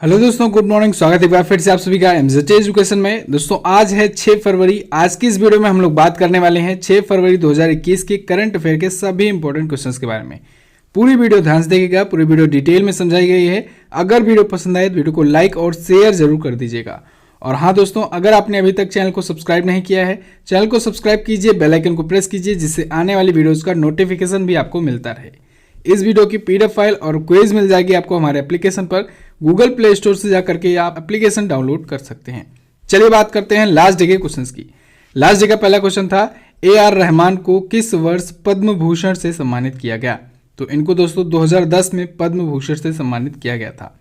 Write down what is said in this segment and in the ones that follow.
Hello दोस्तों, good morning. स्वागत है एक बार फिर से आप सभी का एमजेड एजुकेशन में। दोस्तों आज है 6 फरवरी। आज की इस वीडियो में हम लोग बात करने वाले हैं 6 फरवरी 2021 के करंट अफेयर के सभी इंपॉर्टेंट क्वेश्चंस के बारे में। पूरी वीडियो ध्यान से देखिएगा, पूरी वीडियो डिटेल में समझाई गई है। अगर वीडियो पसंद आए तो वीडियो को लाइक और शेयर जरूर कर दीजिएगा। और हाँ दोस्तों, अगर आपने अभी तक चैनल को सब्सक्राइब नहीं किया है, चैनल को सब्सक्राइब कीजिए, बेल आइकन को प्रेस कीजिए, जिससे आने वाली वीडियोज का नोटिफिकेशन भी आपको मिलता रहे। इस वीडियो की पीडीएफ फाइल और क्विज मिल जाएगी आपको हमारे एप्लीकेशन पर। गूगल प्ले स्टोर से जाकर के आप एप्लीकेशन डाउनलोड कर सकते हैं। चलिए बात करते हैं लास्ट डे के क्वेश्चंस की। लास्ट डे का पहला क्वेश्चन था AR रहमान को किस वर्ष पद्म भूषण से सम्मानित किया गया। तो इनको दोस्तों 2010 में पद्म भूषण से सम्मानित किया गया था।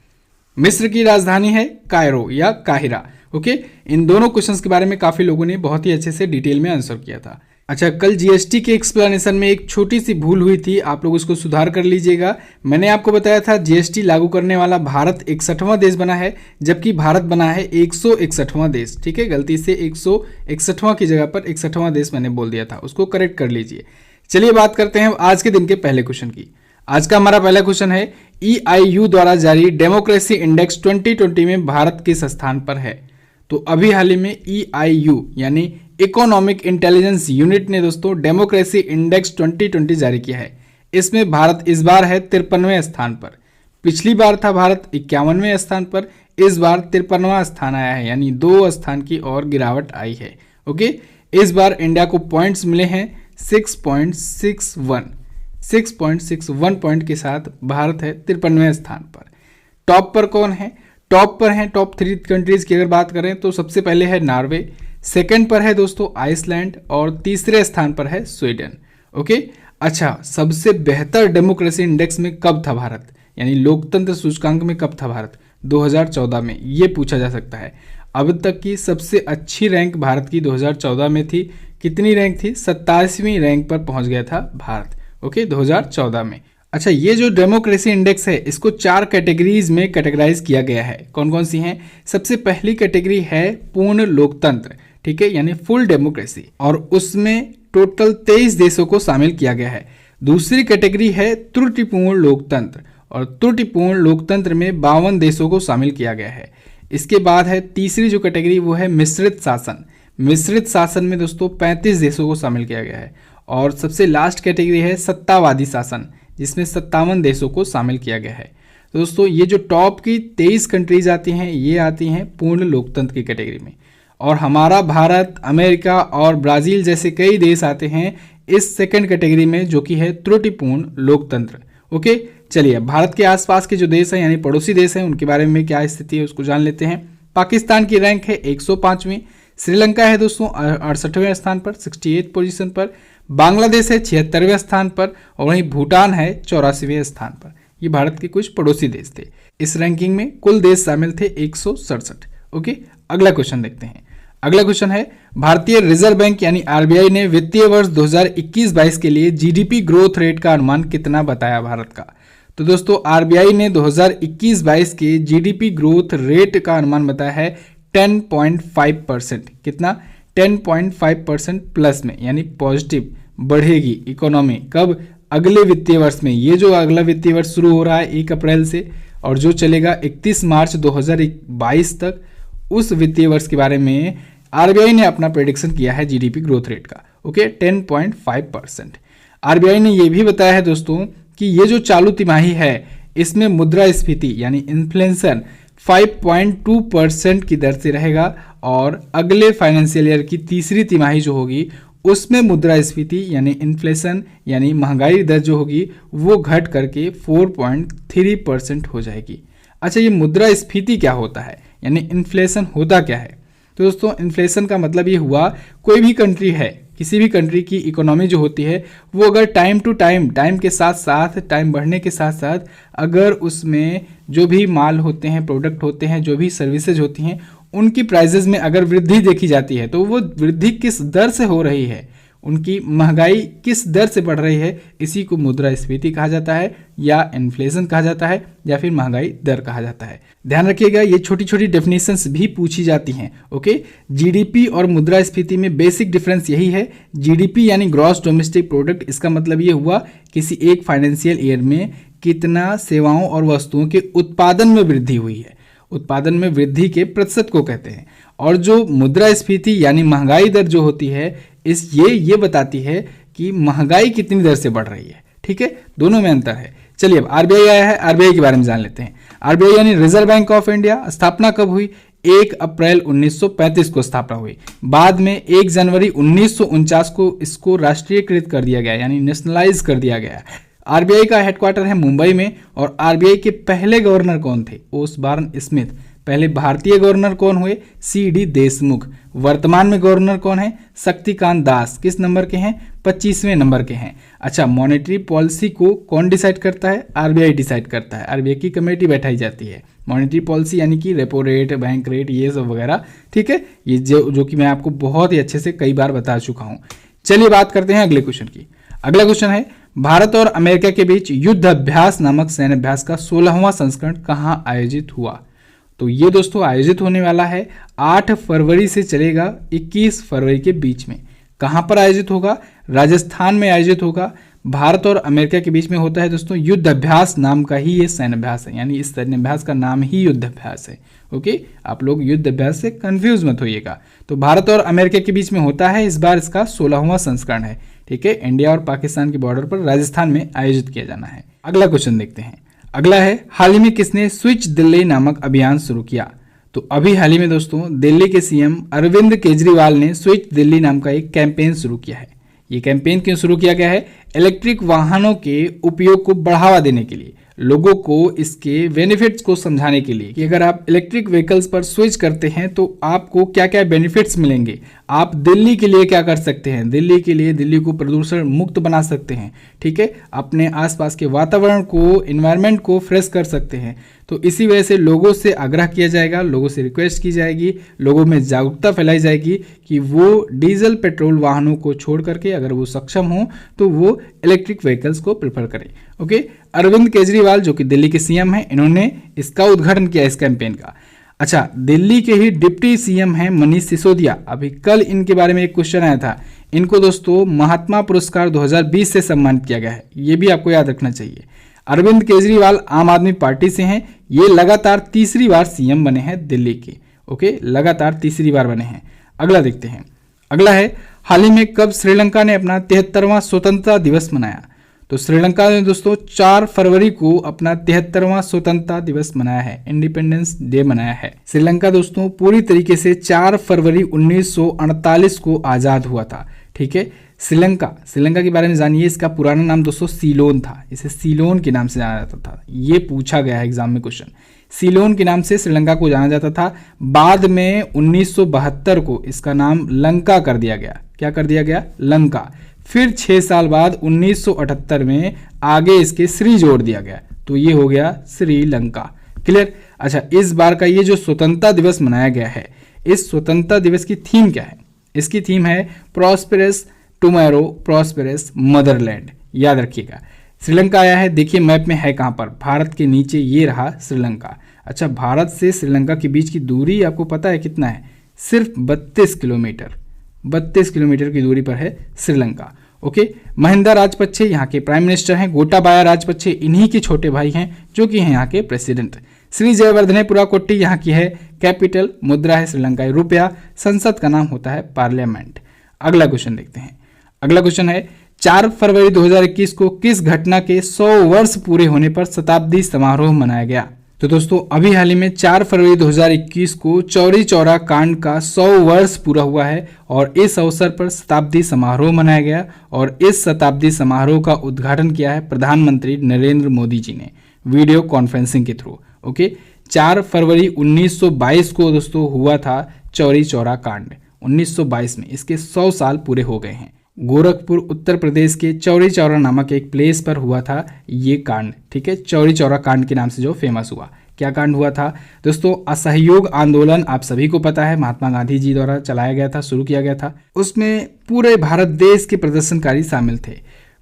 मिस्र की राजधानी है कायरो या काहिरा। ओके, इन दोनों क्वेश्चंस के बारे में काफी लोगों ने बहुत ही अच्छे से डिटेल में आंसर किया था। अच्छा, कल जीएसटी के एक्सप्लेनेशन में एक छोटी सी भूल हुई थी, आप लोग उसको सुधार कर लीजिएगा। मैंने आपको बताया था जीएसटी लागू करने वाला भारत 61वां देश बना है, जबकि भारत बना है 161वां देश। ठीक है, गलती से 161वां की जगह पर 61वां देश मैंने बोल दिया था, उसको करेक्ट कर लीजिए। चलिए बात करते हैं आज के दिन के पहले क्वेश्चन की। आज का हमारा पहला क्वेश्चन है EIU द्वारा जारी डेमोक्रेसी इंडेक्स 2020 में भारत किस स्थान पर है। तो अभी हाल ही में EIU यानी इकोनॉमिक इंटेलिजेंस यूनिट ने दोस्तों डेमोक्रेसी इंडेक्स 2020 जारी किया है। इसमें भारत इस बार है 53वें स्थान पर। पिछली बार था भारत 51वें स्थान पर, इस बार 53वां स्थान आया है, यानी 2 स्थान की और गिरावट आई है। ओके, इस बार इंडिया को पॉइंट्स मिले हैं 6.61 पॉइंट के साथ भारत है 53वें स्थान पर। टॉप पर कौन है? टॉप पर हैं टॉप 3 कंट्रीज की अगर बात करें तो सबसे पहले है नॉर्वे, सेकंड पर है दोस्तों आइसलैंड और तीसरे स्थान पर है स्वीडन। ओके, अच्छा, सबसे बेहतर डेमोक्रेसी इंडेक्स में कब था भारत, यानी लोकतंत्र सूचकांक में कब था भारत? 2014 में, ये पूछा जा सकता है। अब तक की सबसे अच्छी रैंक भारत की 2014 में थी। कितनी रैंक थी? 27वीं रैंक पर पहुंच गया था भारत। ओके, 2014 में। अच्छा, ये जो डेमोक्रेसी इंडेक्स है इसको 4 कैटेगरीज में कैटेगराइज किया गया है। कौन कौन सी हैं? सबसे पहली कैटेगरी है पूर्ण लोकतंत्र, ठीक है, यानी फुल डेमोक्रेसी, और उसमें टोटल 23 देशों को शामिल किया गया है। दूसरी कैटेगरी है त्रुटिपूर्ण लोकतंत्र, और त्रुटिपूर्ण लोकतंत्र में 52 देशों को शामिल किया गया है। इसके बाद है तीसरी जो कैटेगरी, वो है मिश्रित शासन। मिश्रित शासन में दोस्तों 35 देशों को शामिल किया गया है। और सबसे लास्ट कैटेगरी है सत्तावादी शासन, जिसमें 57 देशों को शामिल किया गया है। तो दोस्तों ये जो टॉप की 23 कंट्रीज आती हैं, ये आती हैं पूर्ण लोकतंत्र की कैटेगरी में। और हमारा भारत, अमेरिका और ब्राज़ील जैसे कई देश आते हैं इस सेकंड कैटेगरी में, जो कि है त्रुटिपूर्ण लोकतंत्र। ओके, चलिए भारत के आसपास के जो देश हैं यानी पड़ोसी देश हैं, उनके बारे में क्या स्थिति है उसको जान लेते हैं। पाकिस्तान की रैंक है 105वीं। श्रीलंका है दोस्तों 68वें स्थान पर, 68 पोजीशन पर। बांग्लादेश है 76वें स्थान पर, और वहीं भूटान है 84वें स्थान पर। ये भारत के कुछ पड़ोसी देश थे। इस रैंकिंग में कुल देश शामिल थे 167। ओके, अगला क्वेश्चन देखते हैं। अगला क्वेश्चन है भारतीय रिजर्व बैंक यानी RBI ने वित्तीय वर्ष 2021-22 के लिए GDP ग्रोथ रेट का अनुमान कितना बताया भारत का। तो दोस्तों RBI ने 2021-22 के GDP ग्रोथ रेट का अनुमान बताया है 10.5%। कितना? 10.5% प्लस में, यानी पॉजिटिव बढ़ेगी इकोनॉमी। कब? अगले वित्तीय वर्ष में। ये जो अगला वित्तीय वर्ष शुरू हो रहा है 1 अप्रैल से और जो चलेगा 31 मार्च 2022 तक, उस वित्तीय वर्ष के बारे में RBI ने अपना प्रेडिक्शन किया है GDP ग्रोथ रेट का। ओके, 10.5%। RBI ने यह भी बताया है दोस्तों कि ये जो चालू तिमाही है इसमें मुद्रास्फीति यानी इन्फ्लेशन 5.2% की दर से रहेगा, और अगले फाइनेंशियल ईयर की तीसरी तिमाही जो होगी उसमें मुद्रास्फीति यानी इन्फ्लेशन यानी महंगाई दर जो होगी वो घट करके 4.3% हो जाएगी। अच्छा, ये मुद्रास्फीति क्या होता है, यानी इन्फ्लेशन होता क्या है? तो दोस्तों इन्फ्लेशन का मतलब ये हुआ, कोई भी कंट्री है, किसी भी कंट्री की इकोनॉमी जो होती है वो अगर टाइम टू टाइम, टाइम के साथ साथ, टाइम बढ़ने के साथ साथ अगर उसमें जो भी माल होते हैं, प्रोडक्ट होते हैं, जो भी सर्विसेज होती हैं, उनकी प्राइजेज में अगर वृद्धि देखी जाती है तो वो वृद्धि किस दर से हो रही है, उनकी महंगाई किस दर से बढ़ रही है, इसी को मुद्रास्फीति कहा जाता है, या इन्फ्लेशन कहा जाता है, या फिर महंगाई दर कहा जाता है। ध्यान रखिएगा, ये छोटी छोटी डेफिनेशंस भी पूछी जाती हैं। ओके, GDP और मुद्रास्फीति में बेसिक डिफरेंस यही है। GDP यानी ग्रॉस डोमेस्टिक प्रोडक्ट, इसका मतलब ये हुआ किसी एक फाइनेंशियल ईयर में कितना सेवाओं और वस्तुओं के उत्पादन में वृद्धि हुई है। उत्पादन में वृद्धि के प्रतिशत को कहते हैं। और जो मुद्रास्फीति यानी महंगाई दर जो होती है ये बताती है कि महंगाई कितनी दर से बढ़ रही है। ठीक है, दोनों में अंतर है। चलिए अब आरबीआई आया है, आरबीआई के बारे में जान लेते हैं। आरबीआई यानी रिजर्व बैंक ऑफ इंडिया, स्थापना कब हुई? 1 अप्रैल 1935 को स्थापना हुई। बाद में 1 जनवरी 1949 को इसको राष्ट्रीयकृत कर दिया गया, यानी नेशनलाइज कर दिया गया। आरबीआई का हेडक्वार्टर है मुंबई में। और आरबीआई के पहले गवर्नर कौन थे? Osborne Smith. पहले भारतीय गवर्नर कौन हुए? सीडी देशमुख। वर्तमान में गवर्नर कौन है? शक्तिकांत दास। किस नंबर के हैं? 25वें नंबर के हैं। अच्छा, मॉनेटरी पॉलिसी को कौन डिसाइड करता है? आरबीआई डिसाइड करता है। आरबीआई की कमेटी बैठाई जाती है। मॉनेटरी पॉलिसी यानी कि रेपो रेट, बैंक रेट, ये सब वगैरह। ठीक है, ये जो कि मैं आपको बहुत ही अच्छे से कई बार बता चुका हूं। चलिए बात करते हैं अगले क्वेश्चन की। अगला क्वेश्चन है, भारत और अमेरिका के बीच युद्ध अभ्यास नामक सैन्य अभ्यास का 16वां संस्करण कहां आयोजित हुआ? तो ये दोस्तों आयोजित होने वाला है 8 फरवरी से चलेगा 21 फरवरी के बीच में। कहां पर आयोजित होगा? राजस्थान में आयोजित होगा। भारत और अमेरिका के बीच में होता है दोस्तों युद्ध अभ्यास, नाम का ही ये सैन्य अभ्यास है, यानी इस सैन्य अभ्यास का नाम ही युद्ध अभ्यास है। ओके, आप लोग युद्ध अभ्यास से कंफ्यूज मत होइएगा। तो भारत और अमेरिका के बीच में होता है, इस बार इसका 16वां संस्करण है। ठीक है, इंडिया और पाकिस्तान के बॉर्डर पर राजस्थान में आयोजित किया जाना है। अगला क्वेश्चन देखते हैं। अगला है, हाल ही में किसने स्विच दिल्ली नामक अभियान शुरू किया? तो अभी हाल ही में दोस्तों दिल्ली के सीएम अरविंद केजरीवाल ने स्विच दिल्ली नाम का एक कैंपेन शुरू किया है। ये कैंपेन क्यों शुरू किया गया है? इलेक्ट्रिक वाहनों के उपयोग को बढ़ावा देने के लिए, लोगों को इसके बेनिफिट्स को समझाने के लिए कि अगर आप इलेक्ट्रिक व्हीकल्स पर स्विच करते हैं तो आपको क्या क्या बेनिफिट्स मिलेंगे, आप दिल्ली के लिए क्या कर सकते हैं, दिल्ली को प्रदूषण मुक्त बना सकते हैं। ठीक है, अपने आसपास के वातावरण को, एनवायरनमेंट को फ्रेश कर सकते हैं। तो इसी वजह से लोगों से आग्रह किया जाएगा, लोगों से रिक्वेस्ट की जाएगी, लोगों में जागरूकता फैलाई जाएगी कि वो डीजल पेट्रोल वाहनों को छोड़ करके अगर वो सक्षम हो तो वो इलेक्ट्रिक व्हीकल्स को प्रेफर करें। ओके, अरविंद केजरीवाल जो कि दिल्ली के सीएम हैं, इन्होंने इसका उद्घाटन किया इस कैंपेन का। अच्छा, दिल्ली के ही डिप्टी सीएम हैं मनीष सिसोदिया। अभी कल इनके बारे में एक क्वेश्चन आया था। इनको दोस्तों महात्मा पुरस्कार 2020 से सम्मानित किया गया है, ये भी आपको याद रखना चाहिए। अरविंद केजरीवाल आम आदमी पार्टी से हैं, ये लगातार तीसरी बार सीएम बने हैं दिल्ली के। ओके, लगातार तीसरी बार बने हैं। अगला देखते हैं। अगला है, हाल ही में कब श्रीलंका ने अपना 73वां स्वतंत्रता दिवस मनाया? तो श्रीलंका ने दोस्तों 4 फरवरी को अपना 73वां स्वतंत्रता दिवस मनाया है, इंडिपेंडेंस डे मनाया है। श्रीलंका दोस्तों पूरी तरीके से 4 फरवरी 1948 को आजाद हुआ था। ठीक है, श्रीलंका के बारे में जानिए। इसका पुराना नाम दोस्तों सीलोन था, इसे सीलोन के नाम से जाना जाता था। ये पूछा गया है एग्जाम में क्वेश्चन, सीलोन के नाम से श्रीलंका को जाना जाता था। बाद में 1972 को इसका नाम लंका कर दिया गया। क्या कर दिया गया? लंका। फिर 6 साल बाद 1978 में आगे इसके श्री जोड़ दिया गया, तो ये हो गया श्रीलंका। क्लियर? अच्छा, इस बार का ये जो स्वतंत्रता दिवस मनाया गया है, इस स्वतंत्रता दिवस की थीम क्या है? इसकी थीम है प्रॉस्पेरस टुमारो, प्रॉस्पेरस मदरलैंड। याद रखिएगा। श्रीलंका आया है, देखिए मैप में है कहाँ पर, भारत के नीचे ये रहा श्रीलंका। अच्छा, भारत से श्रीलंका के बीच की दूरी आपको पता है कितना है? सिर्फ 32 किलोमीटर। 32 किलोमीटर की दूरी पर है श्रीलंका। ओके, महिंदा राजपक्षे यहाँ के प्राइम मिनिस्टर हैं। गोटाबाया राजपक्षे इन्हीं के छोटे भाई हैं जो कि हैं यहाँ के प्रेसिडेंट। श्री जयवर्धनेपुरा कोट्टी यहाँ की है कैपिटल। मुद्रा है श्रीलंकाई रुपया। संसद का नाम होता है पार्लियामेंट। अगला क्वेश्चन देखते हैं। अगला क्वेश्चन है, 4 फरवरी 2021 को किस घटना के 100 वर्ष पूरे होने पर शताब्दी समारोह मनाया गया? तो दोस्तों अभी हाल ही में 4 फरवरी 2021 को चौरी चौरा कांड का 100 वर्ष पूरा हुआ है और इस अवसर पर शताब्दी समारोह मनाया गया। और इस शताब्दी समारोह का उद्घाटन किया है प्रधानमंत्री नरेंद्र मोदी जी ने वीडियो कॉन्फ्रेंसिंग के थ्रू। ओके, 4 फरवरी 1922 को दोस्तों हुआ था चौरी चौरा कांड। 1922 में इसके 100 साल पूरे हो गए हैं। गोरखपुर उत्तर प्रदेश के चौरी चौरा नामक एक प्लेस पर हुआ था ये कांड। ठीक है, चौरी चौरा कांड के नाम से जो फेमस हुआ। क्या कांड हुआ था दोस्तों? असहयोग आंदोलन आप सभी को पता है, महात्मा गांधी जी द्वारा चलाया गया था, शुरू किया गया था। उसमें पूरे भारत देश के प्रदर्शनकारी शामिल थे।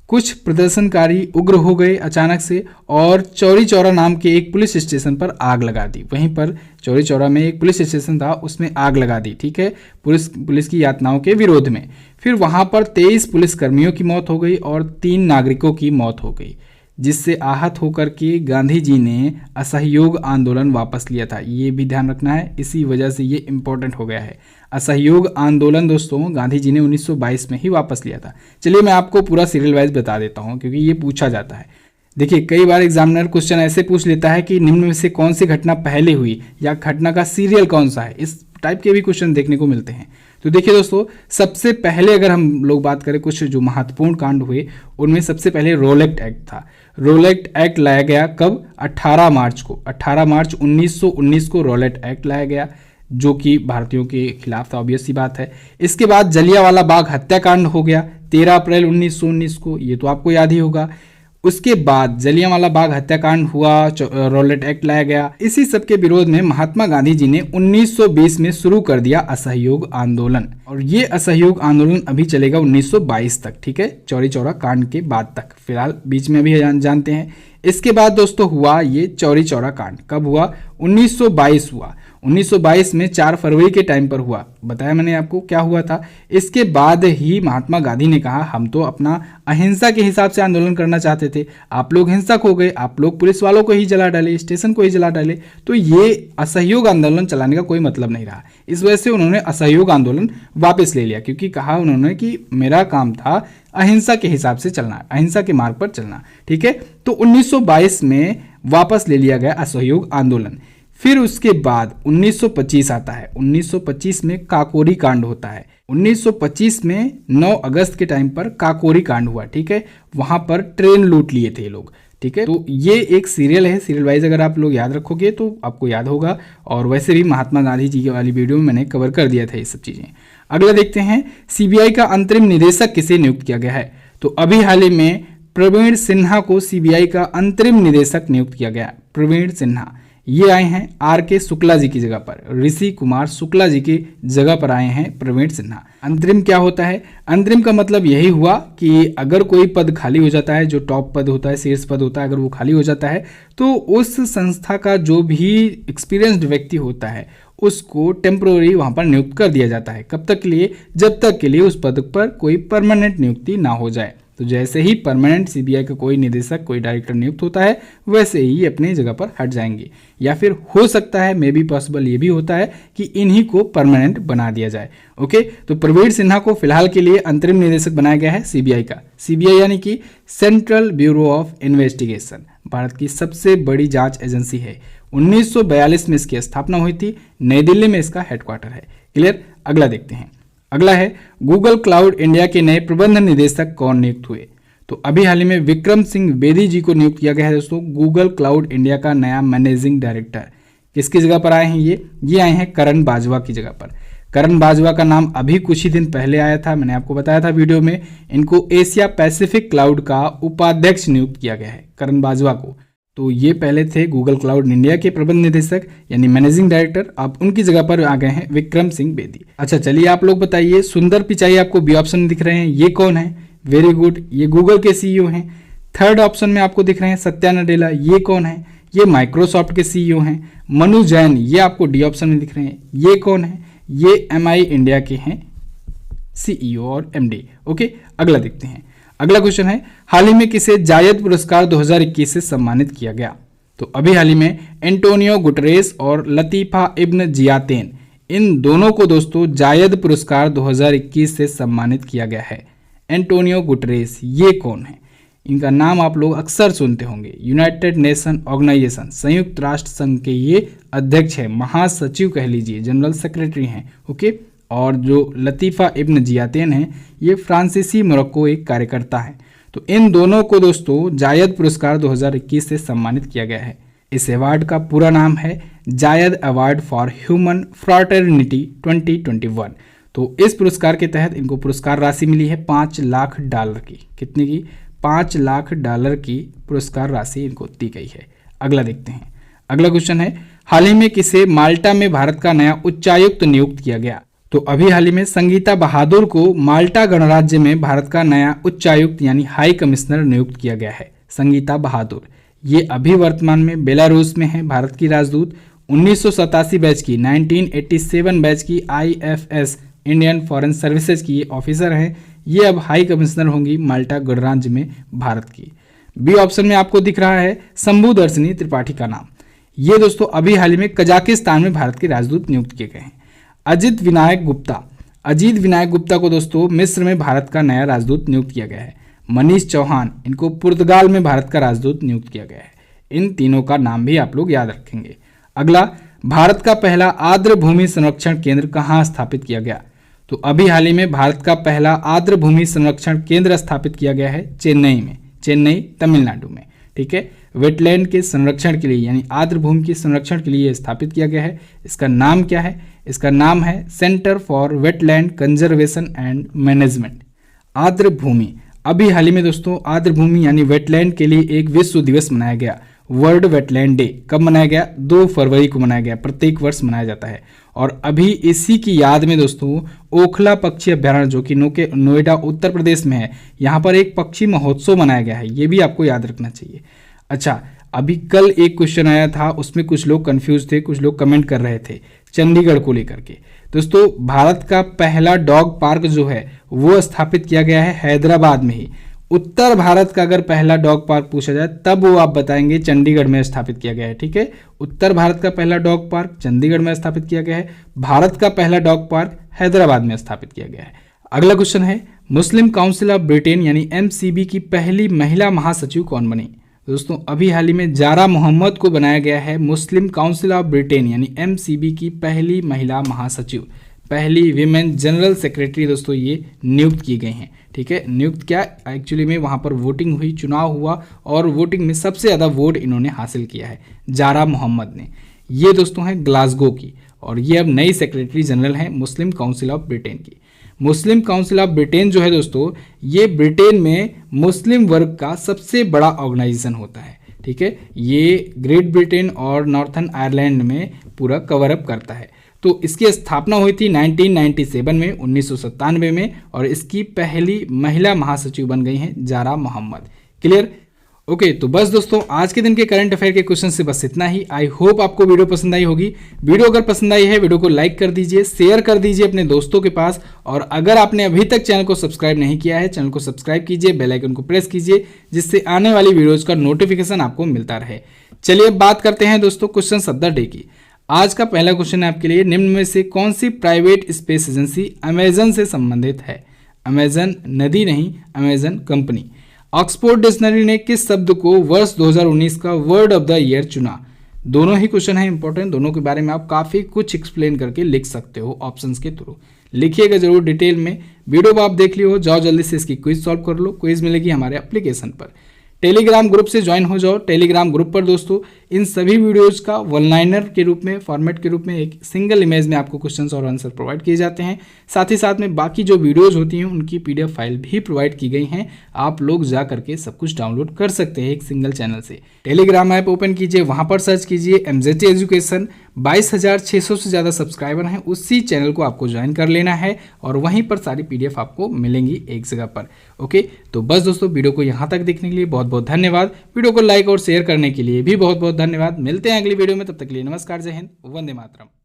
कुछ प्रदर्शनकारी उग्र हो गए अचानक से और चौरी चौरा नाम के एक पुलिस स्टेशन पर आग लगा दी। वहीं पर चौरी चौरा में एक पुलिस स्टेशन था, उसमें आग लगा दी। ठीक है, पुलिस की यातनाओं के विरोध में। फिर वहां पर 23 पुलिसकर्मियों की मौत हो गई और 3 नागरिकों की मौत हो गई। जिससे आहत होकर के गांधी जी ने असहयोग आंदोलन वापस लिया था। ये भी ध्यान रखना है, इसी वजह से ये इंपॉर्टेंट हो गया है। असहयोग आंदोलन दोस्तों गांधी जी ने 1922 में ही वापस लिया था। चलिए मैं आपको पूरा सीरियल वाइज बता देता हूँ, क्योंकि ये पूछा जाता है। देखिए, कई बार एग्जामिनर क्वेश्चन ऐसे पूछ लेता है कि निम्न में से कौन सी घटना पहले हुई या घटना का सीरियल कौन सा है, इस टाइप के भी क्वेश्चन देखने को मिलते हैं। तो देखिए दोस्तों, सबसे पहले अगर हम लोग बात करें कुछ जो महत्वपूर्ण कांड हुए, उनमें सबसे पहले रोलेक्ट एक्ट था। रोलेक्ट एक्ट लाया गया कब? 18 मार्च को। 18 मार्च 1919 को रोलेक्ट एक्ट लाया गया, जो कि भारतीयों के खिलाफ था, ऑब्वियस सी बात है। इसके बाद जलियांवाला बाग हत्याकांड हो गया 13 अप्रैल 1919 को, ये तो आपको याद ही होगा। उसके बाद जलियांवाला बाग हत्याकांड हुआ, रोलेट एक्ट लाया गया। इसी सब के विरोध में महात्मा गांधी जी ने 1920 में शुरू कर दिया असहयोग आंदोलन, और ये असहयोग आंदोलन अभी चलेगा 1922 तक, ठीक है, चौरी चौरा कांड के बाद तक। फिलहाल बीच में अभी जानते हैं। इसके बाद दोस्तों हुआ ये चौरी चौरा कांड। कब हुआ? 1922 हुआ। 1922 में 4 फरवरी के टाइम पर हुआ, बताया मैंने आपको क्या हुआ था। इसके बाद ही महात्मा गांधी ने कहा हम तो अपना अहिंसा के हिसाब से आंदोलन करना चाहते थे, आप लोग हिंसक हो गए, आप लोग पुलिस वालों को ही जला डाले, स्टेशन को ही जला डाले, तो ये असहयोग आंदोलन चलाने का कोई मतलब नहीं रहा। इस वजह से उन्होंने असहयोग आंदोलन वापस ले लिया, क्योंकि कहा उन्होंने कि मेरा काम था अहिंसा के हिसाब से चलना, अहिंसा के मार्ग पर चलना, ठीक है। तो 1922 में वापस ले लिया गया असहयोग आंदोलन। फिर उसके बाद 1925 आता है। 1925 में काकोरी कांड होता है। 1925 में 9 अगस्त के टाइम पर काकोरी कांड हुआ, ठीक है। वहां पर ट्रेन लूट लिए थे लोग, ठीक है। तो ये एक सीरियल है, सीरियल वाइज अगर आप लोग याद रखोगे तो आपको याद होगा, और वैसे भी महात्मा गांधी जी की वाली वीडियो में मैंने कवर कर दिया था ये सब चीजें। अगला देखते हैं, सीबीआई का अंतरिम निदेशक किसे नियुक्त किया गया है? तो अभी हाल ही में प्रवीण सिन्हा को सीबीआई का अंतरिम निदेशक नियुक्त किया गया। प्रवीण सिन्हा ये आए हैं आर के शुक्ला जी की जगह पर, ऋषि कुमार शुक्ला जी की जगह पर आए हैं प्रवीण सिन्हा। अंतरिम क्या होता है? अंतरिम का मतलब यही हुआ कि अगर कोई पद खाली हो जाता है, जो टॉप पद होता है, शीर्ष पद होता है, अगर वो खाली हो जाता है तो उस संस्था का जो भी एक्सपीरियंस्ड व्यक्ति होता है उसको टेम्प्रोरी वहां पर नियुक्त कर दिया जाता है। कब तक के लिए? जब तक के लिए उस पद पर कोई परमानेंट नियुक्ति ना हो जाए। तो जैसे ही परमानेंट सीबीआई का कोई निदेशक, कोई डायरेक्टर नियुक्त होता है, वैसे ही अपनी जगह पर हट जाएंगे, या फिर हो सकता है, मे बी पॉसिबल ये भी होता है कि इन्हीं को परमानेंट बना दिया जाए। ओके, तो प्रवीण सिन्हा को फिलहाल के लिए अंतरिम निदेशक बनाया गया है सीबीआई का। सीबीआई यानी कि central bureau of investigation, Bharat की सबसे बड़ी जांच एजेंसी है। 1942 में इसकी स्थापना हुई थी, नई दिल्ली में इसका हेडक्वार्टर है। क्लियर? अगला देखते हैं। अगला है, गूगल क्लाउड इंडिया के नए प्रबंध निदेशक कौन नियुक्त हुए? तो अभी हाल ही में विक्रम सिंह बेदी जी को नियुक्त किया गया है दोस्तों, गूगल क्लाउड इंडिया का नया मैनेजिंग डायरेक्टर। किसकी जगह पर आए हैं ये आए हैं करण बाजवा की जगह पर। करण बाजवा का नाम अभी कुछ ही दिन पहले आया था, मैंने आपको बताया था वीडियो में। इनको एशिया पैसिफिक क्लाउड का उपाध्यक्ष नियुक्त किया गया है, करण बाजवा को। तो ये पहले थे गूगल क्लाउड इंडिया के प्रबंध निदेशक यानी मैनेजिंग डायरेक्टर, अब उनकी जगह पर आ गए हैं विक्रम सिंह बेदी। अच्छा चलिए आप लोग बताइए, सुंदर पिचाई आपको बी ऑप्शन में दिख रहे हैं, ये कौन है? वेरी गुड, ये गूगल के सीईओ हैं। थर्ड ऑप्शन में आपको दिख रहे हैं सत्या नडेला, ये कौन है? ये माइक्रोसॉफ्ट के सीईओ हैं। मनु जैन, ये आपको डी ऑप्शन में दिख रहे हैं, ये कौन है? ये एमआई इंडिया के हैं सीईओ और एमडी। ओके, अगला देखते हैं। अगला क्वेश्चन है, हाल ही में किसे जायद पुरस्कार 2021 से सम्मानित किया गया? तो अभी हाल ही में एंटोनियो गुटरेस और लतीफा इब्न जियातेन, इन दोनों को दोस्तों जायद पुरस्कार 2021 से सम्मानित किया गया है। एंटोनियो गुटरेस ये कौन है? इनका नाम आप लोग अक्सर सुनते होंगे। यूनाइटेड नेशन ऑर्गेनाइजेशन, संयुक्त राष्ट्र संघ के ये अध्यक्ष है, महासचिव कह लीजिए, जनरल सेक्रेटरी हैं। ओके, और जो लतीफ़ा इब्न जियातेन हैं ये फ्रांसीसी मोरक्को एक कार्यकर्ता हैं। तो इन दोनों को दोस्तों जायद पुरस्कार 2021 से सम्मानित किया गया है। इस अवार्ड का पूरा नाम है जायद अवार्ड फॉर ह्यूमन फ्रैटर्निटी 2021। तो इस पुरस्कार के तहत इनको पुरस्कार राशि मिली है $5 लाख की। कितने की? $5 लाख की पुरस्कार राशि इनको दी गई है। अगला देखते हैं। अगला क्वेश्चन है, हाल ही में किसे माल्टा में भारत का नया उच्चायुक्त नियुक्त किया गया? तो अभी हाल ही में संगीता बहादुर को माल्टा गणराज्य में भारत का नया उच्चायुक्त यानी हाई कमिश्नर नियुक्त किया गया है। संगीता बहादुर ये अभी वर्तमान में बेलारूस में है, भारत की राजदूत। 1987 बैच की, 1987 बैच की IFS इंडियन फॉरेन सर्विसेज की ऑफिसर हैं। ये अब हाई कमिश्नर होंगी माल्टा गणराज्य में भारत की। बी ऑप्शन में आपको दिख रहा है शंभुदर्शिनी त्रिपाठी का नाम। ये दोस्तों अभी हाल ही में कजाकिस्तान में भारत के राजदूत नियुक्त किए गए हैं। अजीत विनायक गुप्ता को दोस्तों मिस्र में भारत का नया राजदूत नियुक्त किया गया है। मनीष चौहान, इनको पुर्तगाल में भारत का राजदूत नियुक्त किया गया है। इन तीनों का नाम भी आप लोग याद रखेंगे। अगला, भारत का पहला आर्द्र भूमि संरक्षण केंद्र कहाँ स्थापित किया गया? तो अभी हाल ही में भारत का पहला आर्द्र भूमि संरक्षण केंद्र स्थापित किया गया है चेन्नई में, चेन्नई तमिलनाडु में। ठीक है, वेटलैंड के संरक्षण के लिए यानी आर्द्र भूमि के संरक्षण के लिए स्थापित किया गया है। इसका नाम क्या है? इसका नाम है centre for wetland conservation and management. आर्द्र भूमि, अभी हाल ही में दोस्तों आर्द्र भूमि यानी वेटलैंड के लिए एक विश्व दिवस मनाया गया, वर्ल्ड वेटलैंड डे। कब मनाया गया? 2 फरवरी को मनाया गया, प्रत्येक वर्ष मनाया जाता है। और अभी इसी की याद में दोस्तों ओखला पक्षी अभ्यारण्य जो कि नोएडा उत्तर प्रदेश में है, यहाँ पर एक पक्षी महोत्सव मनाया गया है। ये भी आपको याद रखना चाहिए। अच्छा, अभी कल एक क्वेश्चन आया था, उसमें कुछ लोग कंफ्यूज थे, कुछ लोग कमेंट कर रहे थे चंडीगढ़ को लेकर के। दोस्तों भारत का पहला डॉग पार्क जो है वो स्थापित किया गया है हैदराबाद में ही। उत्तर भारत का अगर पहला डॉग पार्क पूछा जाए तब वो आप बताएंगे चंडीगढ़ में स्थापित किया गया है। ठीक है, उत्तर भारत का पहला डॉग पार्क चंडीगढ़ में स्थापित किया गया है। भारत का पहला डॉग पार्क हैदराबाद में स्थापित किया गया है। अगला क्वेश्चन है, मुस्लिम काउंसिल ऑफ ब्रिटेन यानी MCB की पहली महिला महासचिव कौन बनी? दोस्तों अभी हाल ही में जारा मोहम्मद को बनाया गया है मुस्लिम काउंसिल ऑफ ब्रिटेन यानी MCB की पहली महिला महासचिव, पहली विमेन जनरल सेक्रेटरी दोस्तों ये नियुक्त की गई हैं। ठीक है, नियुक्त क्या, एक्चुअली में वहाँ पर वोटिंग हुई, चुनाव हुआ और वोटिंग में सबसे ज़्यादा वोट इन्होंने हासिल किया है, जारा मोहम्मद ने। ये दोस्तों हैं ग्लासगो की और ये अब नई सेक्रेटरी जनरल हैं मुस्लिम काउंसिल ऑफ ब्रिटेन की। मुस्लिम काउंसिल ऑफ ब्रिटेन जो है दोस्तों ये ब्रिटेन में मुस्लिम वर्ग का सबसे बड़ा ऑर्गेनाइजेशन होता है। ठीक है, ये ग्रेट ब्रिटेन और नॉर्थर्न आयरलैंड में पूरा कवर अप करता है। तो इसकी स्थापना हुई थी 1997 में, 1997 में, और इसकी पहली महिला महासचिव बन गई हैं जारा मोहम्मद। क्लियर? ओके, तो बस दोस्तों आज के दिन के करंट अफेयर के क्वेश्चन से बस इतना ही। आई होप आपको वीडियो पसंद आई होगी। वीडियो अगर पसंद आई है वीडियो को लाइक कर दीजिए, शेयर कर दीजिए अपने दोस्तों के पास, और अगर आपने अभी तक चैनल को सब्सक्राइब नहीं किया है चैनल को सब्सक्राइब कीजिए, बेल आइकन को प्रेस कीजिए जिससे आने वाली वीडियोज का नोटिफिकेशन आपको मिलता रहे। चलिए अब बात करते हैं दोस्तों क्वेश्चन ऑफ द डे की। आज का पहला क्वेश्चन है आपके लिए, निम्न में से कौन सी प्राइवेट स्पेस एजेंसी अमेजन से संबंधित है? अमेजन नदी नहीं, अमेजन कंपनी। ऑक्सफोर्ड डिक्शनरी ने किस शब्द को वर्ष 2019 का वर्ड ऑफ द ईयर चुना? दोनों ही क्वेश्चन है इंपॉर्टेंट, दोनों के बारे में आप काफी कुछ एक्सप्लेन करके लिख सकते हो ऑप्शंस के थ्रू। लिखिएगा जरूर डिटेल में। वीडियो को आप देख लियो, जाओ जल्दी से इसकी क्विज सॉल्व कर लो। क्विज मिलेगी हमारे एप्लीकेशन पर। टेलीग्राम ग्रुप से ज्वाइन हो जाओ। टेलीग्राम ग्रुप पर दोस्तों इन सभी वीडियोज का वन लाइनर के रूप में, फॉर्मेट के रूप में, एक सिंगल इमेज में आपको क्वेश्चंस और आंसर प्रोवाइड किए जाते हैं। साथ ही साथ में बाकी जो वीडियोज होती हैं उनकी PDF फाइल भी प्रोवाइड की गई हैं। आप लोग जा करके सब कुछ डाउनलोड कर सकते हैं एक सिंगल चैनल से। टेलीग्राम ऐप ओपन कीजिए, वहां पर सर्च कीजिए MZT एजुकेशन। 22,600 से ज़्यादा सब्सक्राइबर हैं, उसी चैनल को आपको ज्वाइन कर लेना है और वहीं पर सारी PDF आपको मिलेंगी एक जगह पर। ओके, तो बस दोस्तों वीडियो को यहाँ तक देखने के लिए बहुत बहुत धन्यवाद। वीडियो को लाइक और शेयर करने के लिए भी बहुत बहुत धन्यवाद। मिलते हैं अगली वीडियो में, तब तक के लिए नमस्कार, जय हिंद, वंदे मातरम।